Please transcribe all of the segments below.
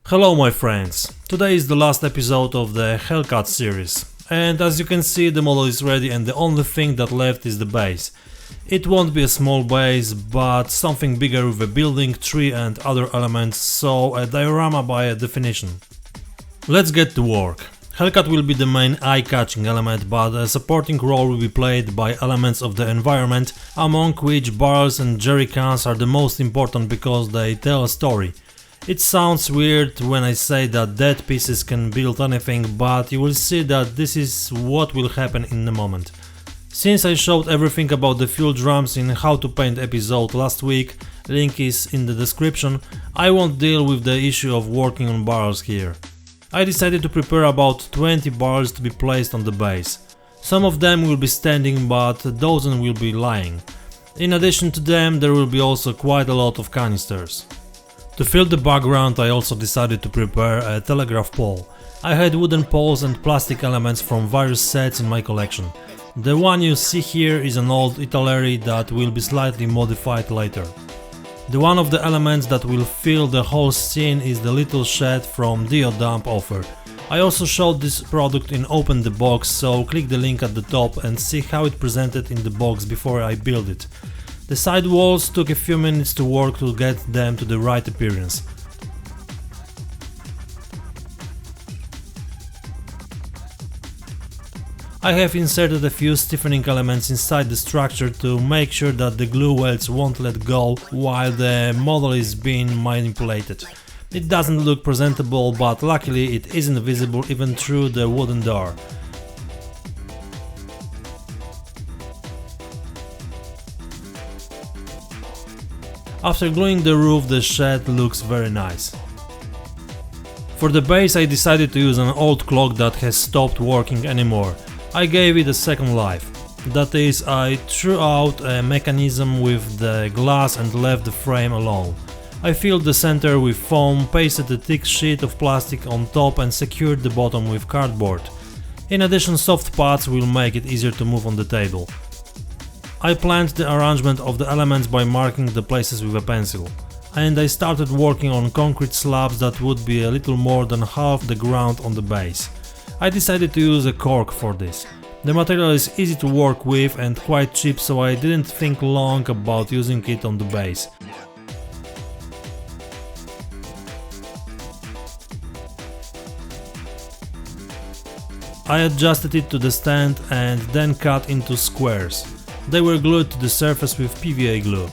Hello my friends, today is the last episode of the Hellcat series, and as you can see the model is ready and the only thing that left is the base. It won't be a small base, but something bigger with a building, tree and other elements, so a diorama by definition. Let's get to work. Hellcat will be the main eye-catching element, but a supporting role will be played by elements of the environment, among which barrels and jerry cans are the most important because they tell a story. It sounds weird when I say that dead pieces can build anything, but you will see that this is what will happen in a moment. Since I showed everything about the fuel drums in How to Paint episode last week, link is in the description, I won't deal with the issue of working on barrels here. I decided to prepare about 20 barrels to be placed on the base. Some of them will be standing, but a dozen will be lying. In addition to them, there will be also quite a lot of canisters. To fill the background, I also decided to prepare a telegraph pole. I had wooden poles and plastic elements from various sets in my collection. The one you see here is an old Italeri that will be slightly modified later. The one of the elements that will fill the whole scene is the little shed from Dio Dump offer. I also showed this product in Open the Box, so click the link at the top and see how it presented in the box before I build it. The side walls took a few minutes to work to get them to the right appearance. I have inserted a few stiffening elements inside the structure to make sure that the glue welds won't let go while the model is being manipulated. It doesn't look presentable, but luckily it isn't visible even through the wooden door. After gluing the roof, the shed looks very nice. For the base I decided to use an old clock that has stopped working anymore. I gave it a second life. That is, I threw out a mechanism with the glass and left the frame alone. I filled the center with foam, pasted a thick sheet of plastic on top and secured the bottom with cardboard. In addition, soft pads will make it easier to move on the table. I planned the arrangement of the elements by marking the places with a pencil, and I started working on concrete slabs that would be a little more than half the ground on the base. I decided to use a cork for this. The material is easy to work with and quite cheap, so I didn't think long about using it on the base. I adjusted it to the stand and then cut into squares. They were glued to the surface with PVA glue.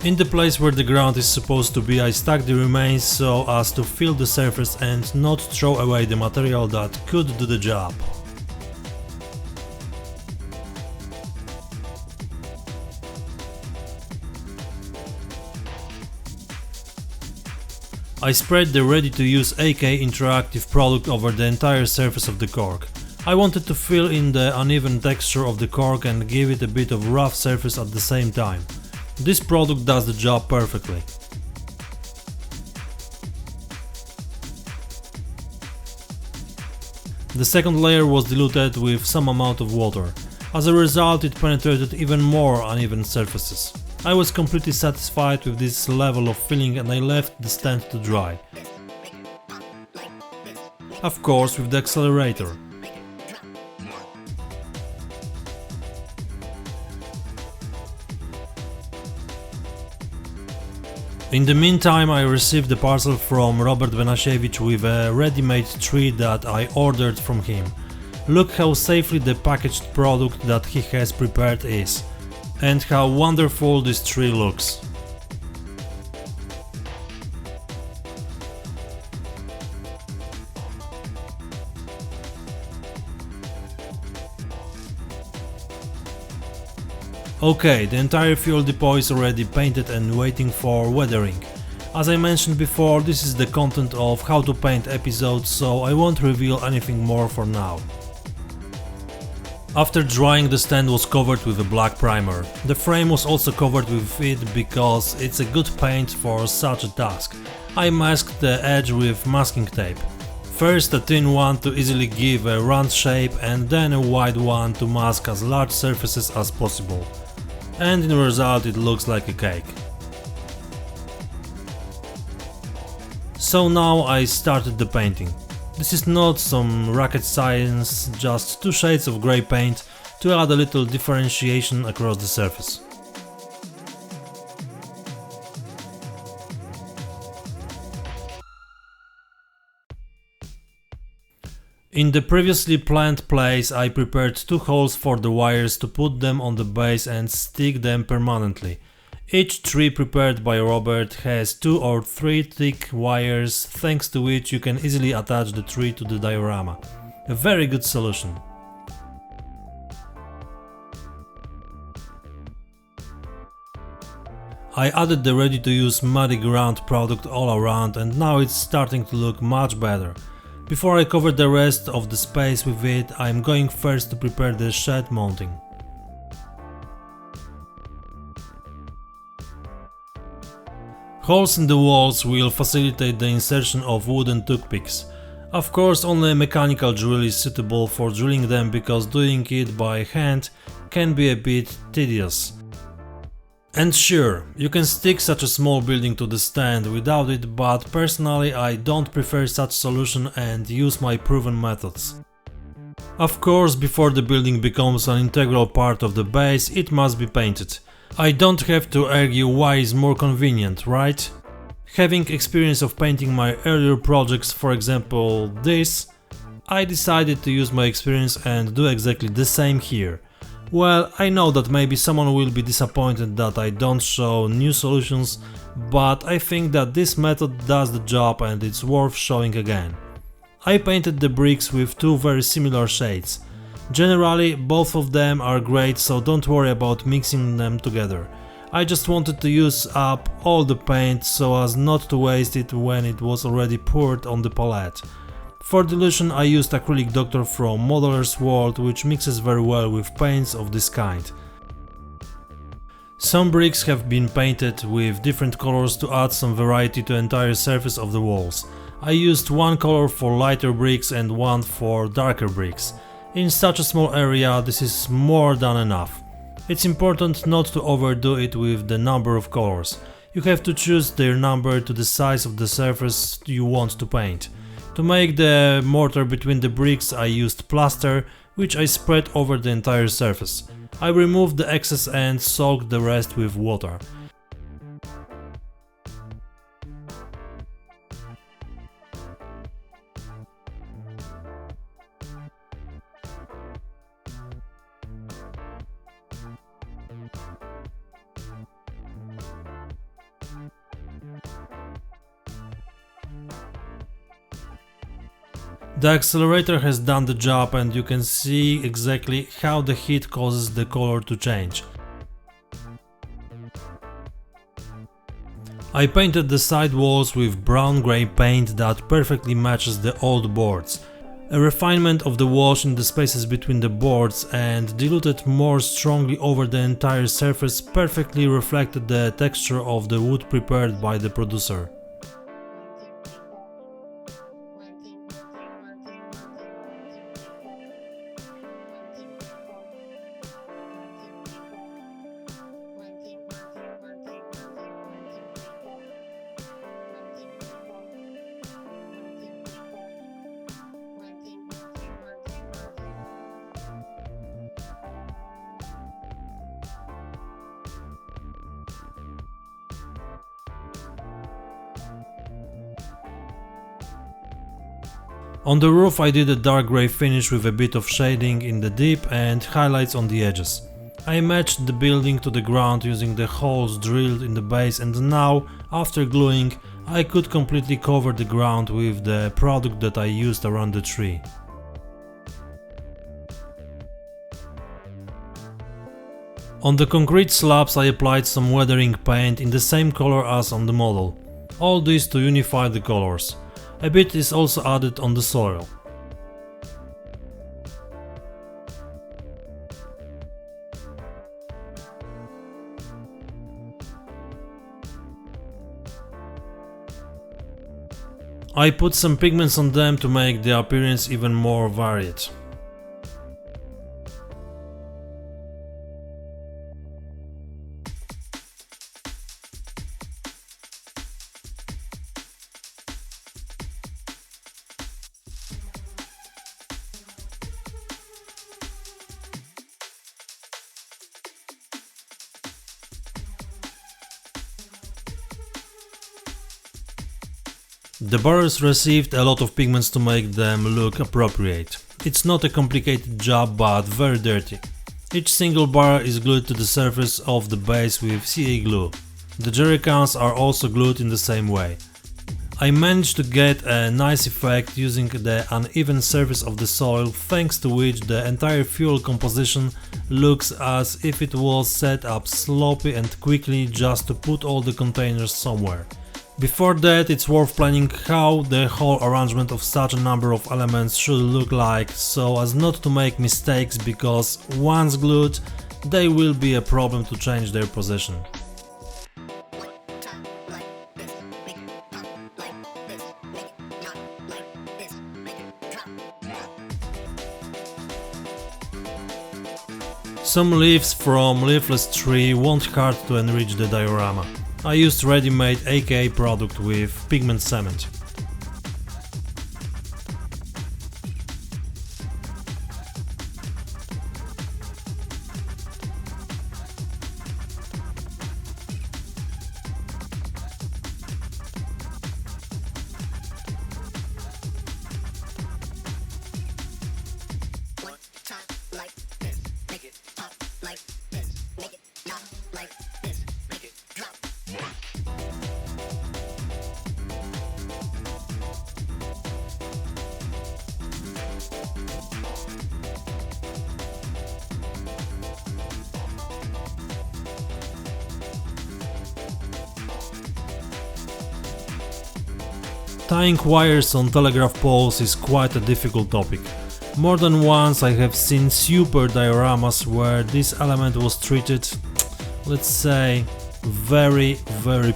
In the place where the ground is supposed to be, I stuck the remains so as to fill the surface and not throw away the material that could do the job. I spread the ready-to-use AK interactive product over the entire surface of the cork. I wanted to fill in the uneven texture of the cork and give it a bit of rough surface at the same time. This product does the job perfectly. The second layer was diluted with some amount of water. As a result, it penetrated even more uneven surfaces. I was completely satisfied with this level of filling and I left the stand to dry. Of course, with the accelerator. In the meantime, I received a parcel from Robert Benasiewicz with a ready-made tree that I ordered from him. Look how safely the packaged product that he has prepared is, and how wonderful this tree looks. Okay, the entire fuel depot is already painted and waiting for weathering. As I mentioned before, this is the content of How to Paint episode, so I won't reveal anything more for now. After drying, the stand was covered with a black primer. The frame was also covered with it because it's a good paint for such a task. I masked the edge with masking tape. First a thin one to easily give a round shape and then a wide one to mask as large surfaces as possible. And in result it looks like a cake. So now I started the painting. This is not some rocket science, just 2 shades of grey paint to add a little differentiation across the surface. In the previously planned place I prepared 2 holes for the wires to put them on the base and stick them permanently. Each tree prepared by Robert has 2 or 3 thick wires, thanks to which you can easily attach the tree to the diorama. A very good solution. I added the ready-to-use muddy ground product all around and now it's starting to look much better. Before I cover the rest of the space with it, I'm going first to prepare the shed mounting. Holes in the walls will facilitate the insertion of wooden toothpicks. Of course, only a mechanical drill is suitable for drilling them because doing it by hand can be a bit tedious. And sure, you can stick such a small building to the stand without it, but personally I don't prefer such solution and use my proven methods. Of course, before the building becomes an integral part of the base, it must be painted. I don't have to argue why is more convenient, right? Having experience of painting my earlier projects, for example this, I decided to use my experience and do exactly the same here. Well, I know that maybe someone will be disappointed that I don't show new solutions, but I think that this method does the job and it's worth showing again. I painted the bricks with 2 very similar shades. Generally, both of them are great, so don't worry about mixing them together. I just wanted to use up all the paint so as not to waste it when it was already poured on the palette. For dilution I used acrylic Doctor from Modeler's World, which mixes very well with paints of this kind. Some bricks have been painted with different colors to add some variety to the entire surface of the walls. I used 1 color for lighter bricks and 1 for darker bricks. In such a small area this is more than enough. It's important not to overdo it with the number of colors. You have to choose their number to the size of the surface you want to paint. To make the mortar between the bricks I used plaster, which I spread over the entire surface. I removed the excess and soaked the rest with water. The accelerator has done the job and you can see exactly how the heat causes the color to change. I painted the side walls with brown-grey paint that perfectly matches the old boards. A refinement of the wash in the spaces between the boards and diluted more strongly over the entire surface perfectly reflected the texture of the wood prepared by the producer. On the roof I did a dark grey finish with a bit of shading in the deep and highlights on the edges. I matched the building to the ground using the holes drilled in the base, and now, after gluing, I could completely cover the ground with the product that I used around the tree. On the concrete slabs I applied some weathering paint in the same color as on the model. All this to unify the colors. A bit is also added on the soil. I put some pigments on them to make the appearance even more varied. The barrels received a lot of pigments to make them look appropriate. It's not a complicated job, but very dirty. Each single barrel is glued to the surface of the base with CA glue. The jerry cans are also glued in the same way. I managed to get a nice effect using the uneven surface of the soil, thanks to which the entire fuel composition looks as if it was set up sloppy and quickly just to put all the containers somewhere. Before that, it's worth planning how the whole arrangement of such a number of elements should look like, so as not to make mistakes, because once glued, they will be a problem to change their position. Some leaves from leafless tree won't hurt to enrich the diorama. I used ready-made AKA product with pigment cement. Tying wires on telegraph poles is quite a difficult topic. More than once I have seen super dioramas where this element was treated, let's say, very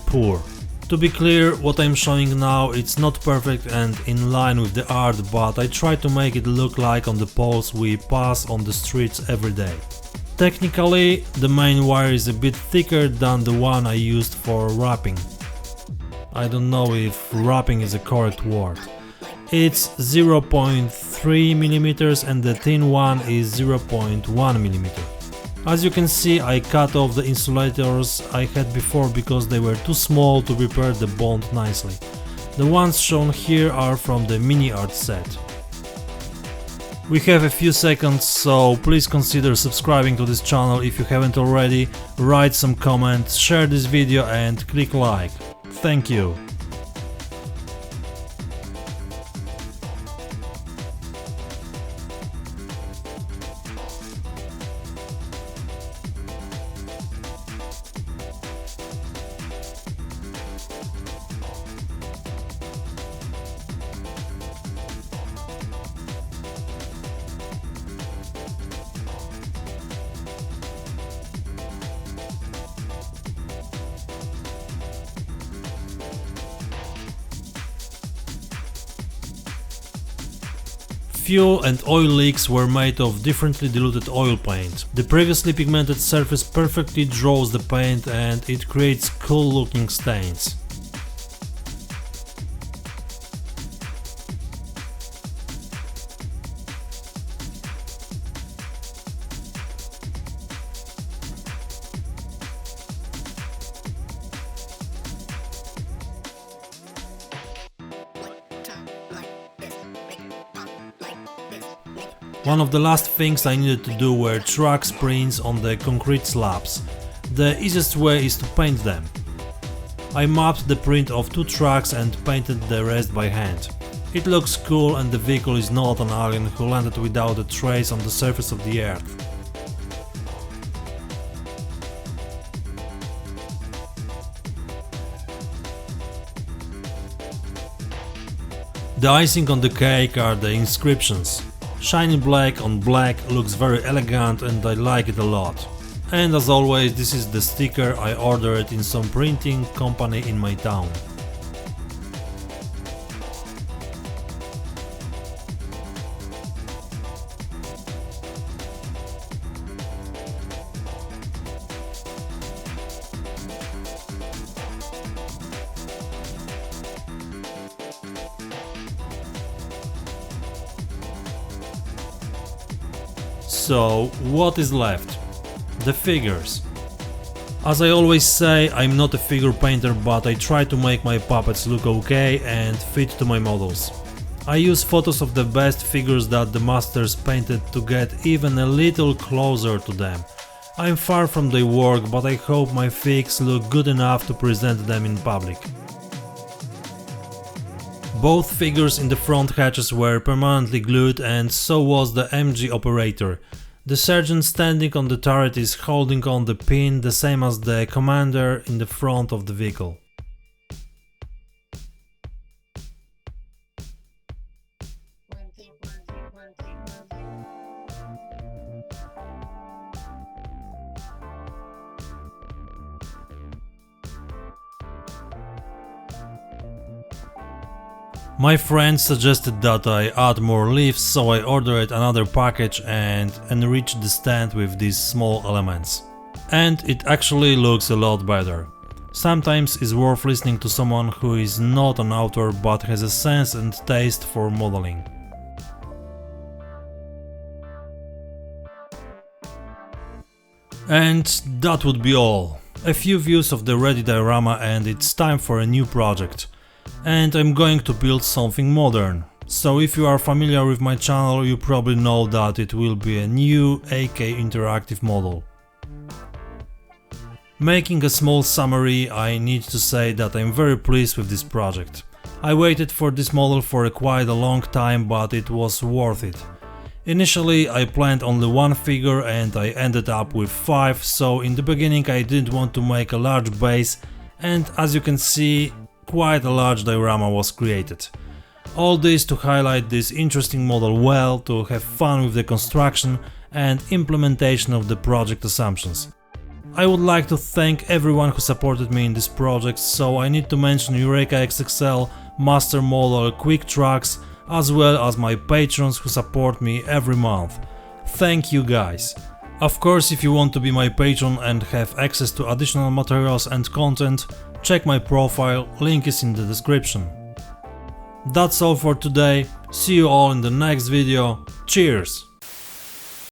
poor. To be clear, what I'm showing now, it's not perfect and in line with the art, but I try to make it look like on the poles we pass on the streets every day. Technically, the main wire is a bit thicker than the one I used for wrapping. I don't know if wrapping is a correct word. It's 0.3 mm and the thin one is 0.1 mm. As you can see, I cut off the insulators I had before because they were too small to prepare the bond nicely. The ones shown here are from the mini art set. We have a few seconds, so please consider subscribing to this channel if you haven't already, write some comments, share this video and click like. Thank you. Fuel and oil leaks were made of differently diluted oil paint. The previously pigmented surface perfectly draws the paint and it creates cool looking stains. One of the last things I needed to do were track prints on the concrete slabs. The easiest way is to paint them. I mapped the print of 2 tracks and painted the rest by hand. It looks cool and the vehicle is not an alien who landed without a trace on the surface of the earth. The icing on the cake are the inscriptions. Shiny black on black looks very elegant and I like it a lot. And as always, this is the sticker I ordered in some printing company in my town. So what is left? The figures. As I always say, I'm not a figure painter, but I try to make my puppets look okay and fit to my models. I use photos of the best figures that the masters painted to get even a little closer to them. I'm far from their work, but I hope my figs look good enough to present them in public. Both figures in the front hatches were permanently glued, and so was the MG operator. The sergeant standing on the turret is holding on the pin, the same as the commander in the front of the vehicle. My friend suggested that I add more leaves, so I ordered another package and enriched the stand with these small elements. And it actually looks a lot better. Sometimes it's worth listening to someone who is not an author but has a sense and taste for modeling. And that would be all. A few views of the ready diorama and it's time for a new project. And I'm going to build something modern. So if you are familiar with my channel, you probably know that it will be a new AK interactive model. Making a small summary, I need to say that I'm very pleased with this project. I waited for this model for quite a long time, but it was worth it. Initially I planned only one figure and I ended up with 5, so in the beginning I didn't want to make a large base, and as you can see, quite a large diorama was created. All this to highlight this interesting model well, to have fun with the construction and implementation of the project assumptions. I would like to thank everyone who supported me in this project, so I need to mention Eureka XXL, Master Model, Quick Tracks, as well as my patrons who support me every month. Thank you guys! Of course, if you want to be my patron and have access to additional materials and content, check my profile, link is in the description. That's all for today, see you all in the next video, cheers!